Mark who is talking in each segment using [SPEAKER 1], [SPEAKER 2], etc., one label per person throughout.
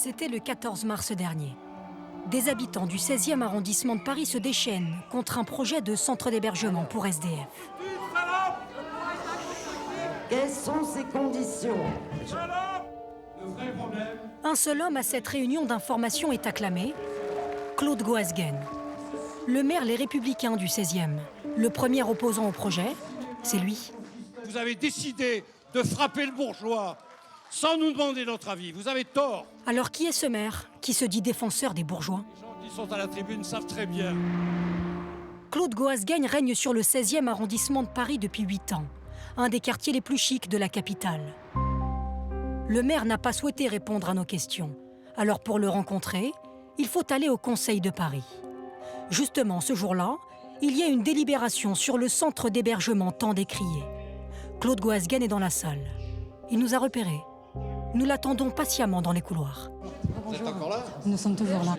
[SPEAKER 1] C'était le 14 mars dernier. Des habitants du 16e arrondissement de Paris se déchaînent contre un projet de centre d'hébergement pour SDF.
[SPEAKER 2] Quelles sont ces conditions?
[SPEAKER 1] Un seul homme à cette réunion d'information est acclamé, Claude Goasguen. Le maire Les Républicains du 16e, le premier opposant au projet, c'est lui.
[SPEAKER 3] Vous avez décidé de frapper le bourgeois sans nous demander notre avis. Vous avez tort.
[SPEAKER 1] Alors qui est ce maire qui se dit défenseur des bourgeois?
[SPEAKER 3] Les gens qui sont à la tribune savent très bien.
[SPEAKER 1] Claude Goasguen règne sur le 16e arrondissement de Paris depuis 8 ans, un des quartiers les plus chics de la capitale. Le maire n'a pas souhaité répondre à nos questions. Alors pour le rencontrer, il faut aller au Conseil de Paris. Justement, ce jour-là, il y a une délibération sur le centre d'hébergement tant décrié. Claude Goasguen est dans la salle. Il nous a repérés. Nous l'attendons patiemment dans les couloirs.
[SPEAKER 3] Vous êtes encore là?
[SPEAKER 4] Nous sommes toujours là.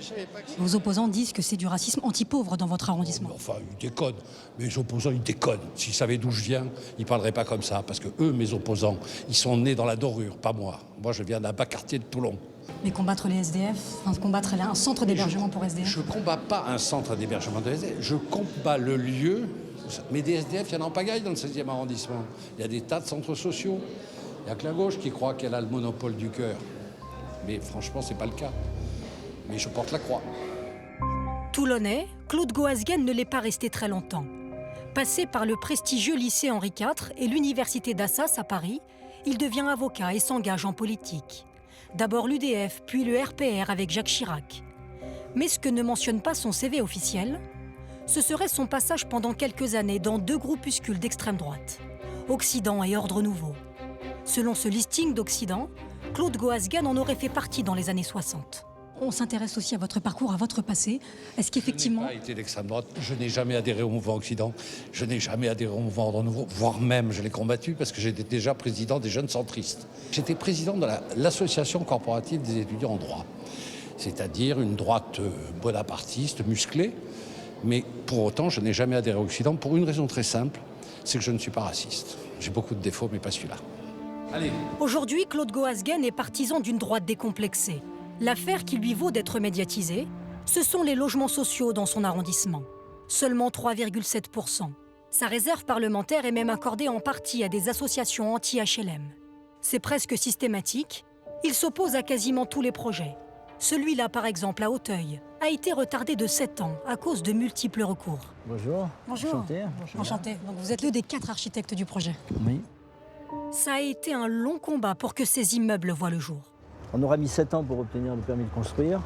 [SPEAKER 4] Vos opposants disent que c'est du racisme anti-pauvre dans votre arrondissement.
[SPEAKER 3] Enfin, ils déconnent. Mes opposants, ils déconnent. S'ils savaient d'où je viens, ils ne parleraient pas comme ça. Parce que eux, mes opposants, ils sont nés dans la dorure, pas moi. Moi, je viens d'un bas quartier de Toulon.
[SPEAKER 4] Mais combattre les SDF, combattre un centre d'hébergement pour SDF.
[SPEAKER 3] Je ne combats pas un centre d'hébergement de SDF. Je combats le lieu. Mais des SDF, il y en a en pagaille dans le 16e arrondissement. Il y a des tas de centres sociaux. Il n'y a que la gauche qui croit qu'elle a le monopole du cœur. Mais franchement, ce n'est pas le cas. Mais je porte la croix.
[SPEAKER 1] Toulonnais, Claude Goasguen ne l'est pas resté très longtemps. Passé par le prestigieux lycée Henri IV et l'université d'Assas à Paris, il devient avocat et s'engage en politique. D'abord l'UDF, puis le RPR avec Jacques Chirac. Mais ce que ne mentionne pas son CV officiel, ce serait son passage pendant quelques années dans 2 groupuscules d'extrême droite, Occident et Ordre Nouveau. Selon ce listing d'Occident, Claude Goasguen en aurait fait partie dans les années 60.
[SPEAKER 4] On s'intéresse aussi à votre parcours, à votre passé. Est-ce qu'effectivement...
[SPEAKER 3] Je n'ai pas été d'extrême droite. Je n'ai jamais adhéré au mouvement Occident. Je n'ai jamais adhéré au mouvement Ordre Nouveau, voire même je l'ai combattu parce que j'étais déjà président des jeunes centristes. J'étais président de l'association corporative des étudiants en droit, c'est-à-dire une droite bonapartiste, musclée. Mais pour autant, je n'ai jamais adhéré à Occident pour une raison très simple, c'est que je ne suis pas raciste. J'ai beaucoup de défauts, mais pas celui-là. Allez.
[SPEAKER 1] Aujourd'hui, Claude Goasguen est partisan d'une droite décomplexée. L'affaire qui lui vaut d'être médiatisée, ce sont les logements sociaux dans son arrondissement. Seulement 3,7%. Sa réserve parlementaire est même accordée en partie à des associations anti-HLM. C'est presque systématique. Il s'oppose à quasiment tous les projets. Celui-là, par exemple, à Auteuil, a été retardé de 7 ans à cause de multiples recours.
[SPEAKER 5] Bonjour.
[SPEAKER 4] Bonjour.
[SPEAKER 5] Enchanté.
[SPEAKER 4] Enchanté. Donc vous êtes l'un des 4 architectes du projet.
[SPEAKER 5] Oui.
[SPEAKER 1] Ça a été un long combat pour que ces immeubles voient le jour.
[SPEAKER 5] On aura mis 7 ans pour obtenir le permis de construire.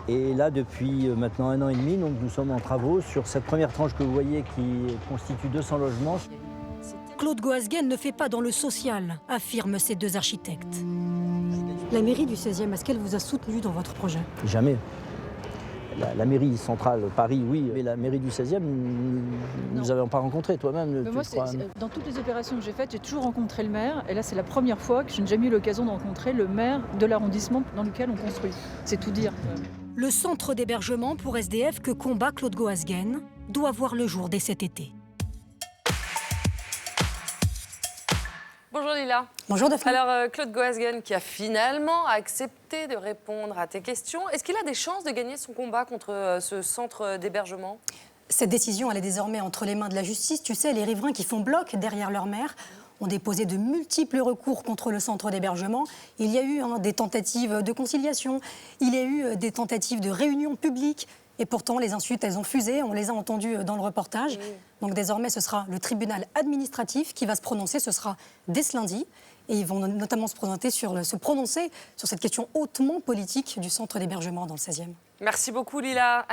[SPEAKER 5] Et là, depuis maintenant 1 an et demi, donc nous sommes en travaux sur cette première tranche que vous voyez qui constitue 200 logements.
[SPEAKER 1] Claude Goasguen ne fait pas dans le social, affirment ces 2 architectes.
[SPEAKER 4] La mairie du 16e, est-ce qu'elle vous a soutenu dans votre projet?
[SPEAKER 5] Jamais. La mairie centrale, Paris, oui, mais la mairie du 16e, nous n'avons pas rencontré toi-même.
[SPEAKER 6] Mais moi, dans toutes les opérations que j'ai faites, j'ai toujours rencontré le maire. Et là, c'est la première fois que je n'ai jamais eu l'occasion de rencontrer le maire de l'arrondissement dans lequel on construit. C'est tout dire.
[SPEAKER 1] Le centre d'hébergement pour SDF que combat Claude Goasguen doit voir le jour dès cet été.
[SPEAKER 7] Bonjour Lila.
[SPEAKER 4] Bonjour Daphné.
[SPEAKER 7] Alors Claude Goasguen qui a finalement accepté de répondre à tes questions, est-ce qu'il a des chances de gagner son combat contre ce centre d'hébergement?
[SPEAKER 4] Cette décision, elle est désormais entre les mains de la justice. Tu sais, les riverains qui font bloc derrière leur maire ont déposé de multiples recours contre le centre d'hébergement. Il y a eu des tentatives de conciliation, il y a eu des tentatives de réunion publique. Et pourtant, les insultes, elles ont fusé, on les a entendues dans le reportage. Donc désormais, ce sera le tribunal administratif qui va se prononcer, ce sera dès ce lundi. Et ils vont notamment se prononcer sur cette question hautement politique du centre d'hébergement dans le 16e.
[SPEAKER 7] Merci beaucoup Lila.